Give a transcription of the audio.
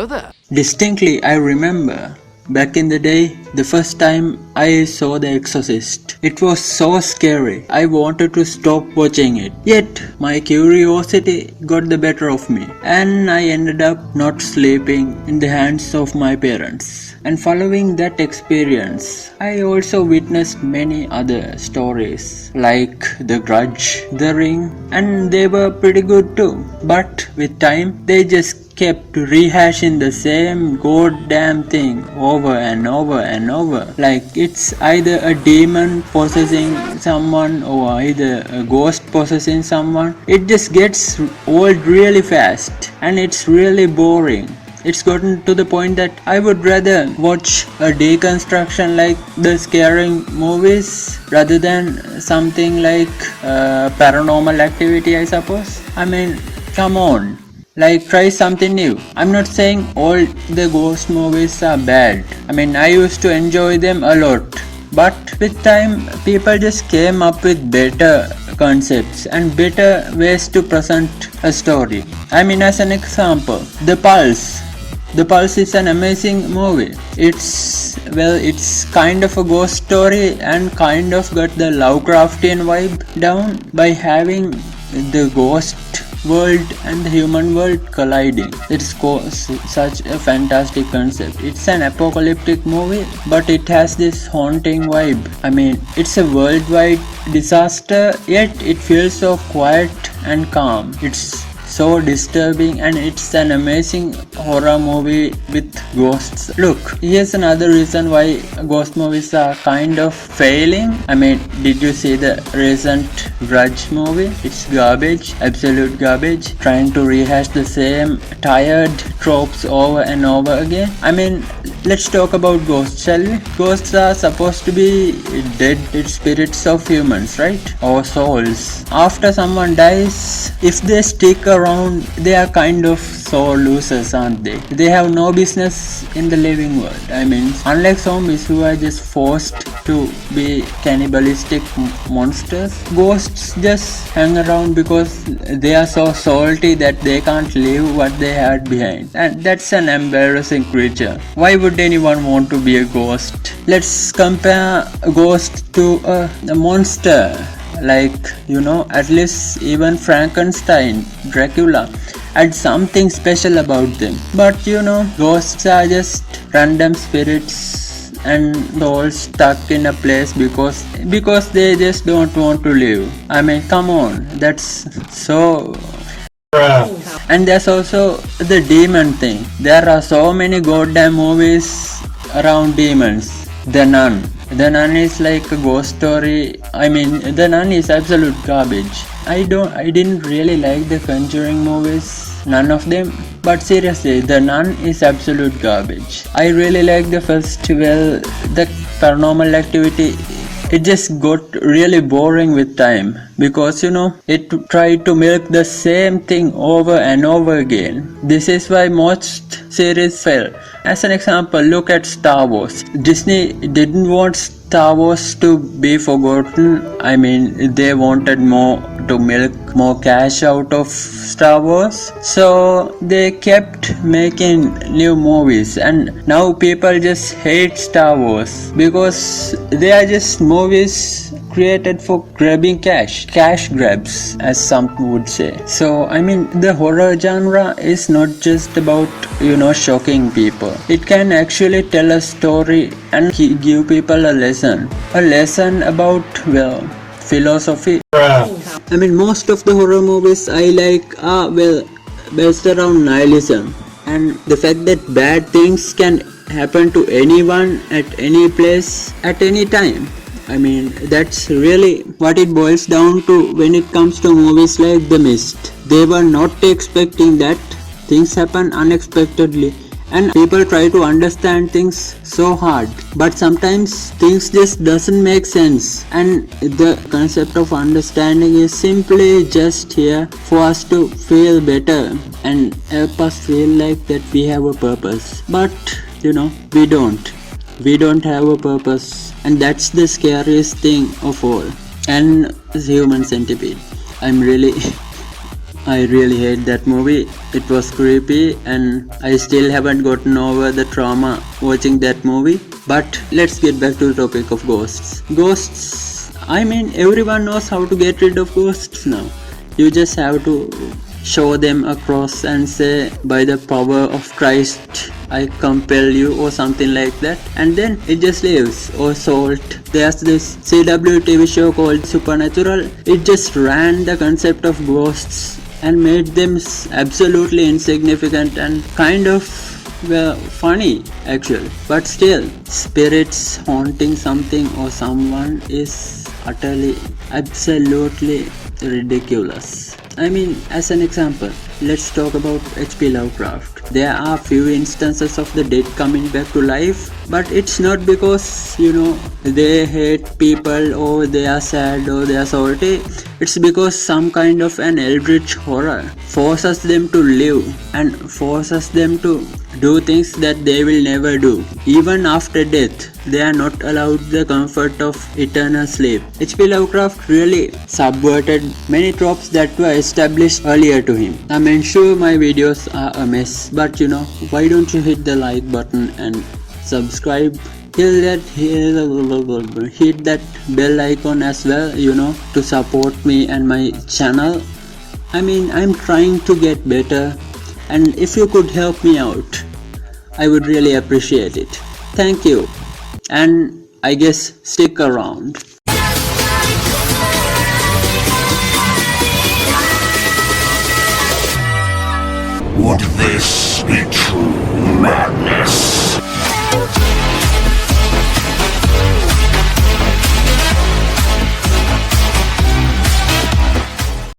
Hello there. Distinctly, I remember back in the day, the first time I saw The Exorcist. It was so scary. I wanted to stop watching it. Yet, my curiosity got the better of me, and I ended up not sleeping in the hands of my parents. And following that experience, I also witnessed many other stories like The Grudge, The Ring, and they were pretty good too. But with time, they just kept rehashing the same goddamn thing over and over and over. Like it's either a demon possessing someone or either a ghost possessing someone. It just gets old really fast and it's really boring. It's gotten to the point that I would rather watch a deconstruction like the scaring movies rather than something like Paranormal Activity, I suppose. I mean, come on. Like, try something new. I'm not saying all the ghost movies are bad. I mean, I used to enjoy them a lot. But with time, people just came up with better concepts and better ways to present a story. I mean, as an example, The Pulse. The Pulse is an amazing movie. It's kind of a ghost story and kind of got the Lovecraftian vibe down by having the ghost world and the human world colliding. It's such a fantastic concept. It's an apocalyptic movie, but it has this haunting vibe. I mean, it's a worldwide disaster, yet it feels so quiet and calm. It's so disturbing and it's an amazing horror movie with ghosts. Look, here's another reason why ghost movies are kind of failing. I mean, did you see the recent Grudge movie? It's garbage, absolute garbage, trying to rehash the same tired tropes over and over again. I mean, let's talk about ghosts, shall we? Ghosts are supposed to be dead spirits of humans, right? Or souls. After someone dies, if they stick around, they are kind of so losers, aren't they? They have no business in the living world. I mean, unlike zombies who are just forced to be cannibalistic monsters, ghosts just hang around because they are so salty that they can't leave what they had behind. And that's an embarrassing creature. Why would anyone want to be a ghost? Let's compare a ghost to a monster. Like, at least even Frankenstein, Dracula had something special about them. But ghosts are just random spirits and all stuck in a place because they just don't want to live. I mean, come on, that's so... And there's also the demon thing. There are so many goddamn movies around demons. The Nun. The Nun is like a ghost story. I mean, The Nun is absolute garbage. I didn't really like the Conjuring movies, none of them. But seriously, The Nun is absolute garbage. I really like the first, the Paranormal Activity. It just got really boring with time because it tried to milk the same thing over and over again. This is why most series fail. As an example, look at Star Wars. Disney didn't want Star Wars to be forgotten. I mean, they wanted to milk more cash out of Star Wars. So they kept making new movies and now people just hate Star Wars because they are just movies created for grabbing cash grabs, as some would say. So I mean, the horror genre is not just about shocking people. It can actually tell a story and give people a lesson about philosophy. I mean, most of the horror movies I like are based around nihilism and the fact that bad things can happen to anyone at any place at any time. I mean, that's really what it boils down to when it comes to movies like The Mist. They were not expecting that. Things happen unexpectedly and people try to understand things so hard. But sometimes things just doesn't make sense and the concept of understanding is simply just here for us to feel better and help us feel like that we have a purpose. But, we don't. We don't have a purpose. And that's the scariest thing of all. And human centipede. I'm really I really hate that movie. It was creepy and I still haven't gotten over the trauma watching that movie. But let's get back to the topic of ghosts. Ghosts, I mean everyone knows how to get rid of ghosts now. You just have to show them a cross and say, by the power of Christ I compel you, or something like that, and then it just leaves. Or salt. There's this CW TV show called Supernatural. It just ran the concept of ghosts and made them absolutely insignificant and kind of, well, funny actually. But still, spirits haunting something or someone is utterly, absolutely ridiculous. I mean, as an example, let's talk about H.P. Lovecraft. There are few instances of the dead coming back to life, but it's not because, they hate people or they are sad or they are salty. It's because some kind of an eldritch horror forces them to live and forces them to do things that they will never do. Even after death, they are not allowed the comfort of eternal sleep. H.P. Lovecraft really subverted many tropes that were established earlier to him. I mean, sure, my videos are a mess, but why don't you hit the like button and subscribe? Hit that bell icon as well, to support me and my channel. I mean, I'm trying to get better, and if you could help me out, I would really appreciate it. Thank you, and I guess stick around.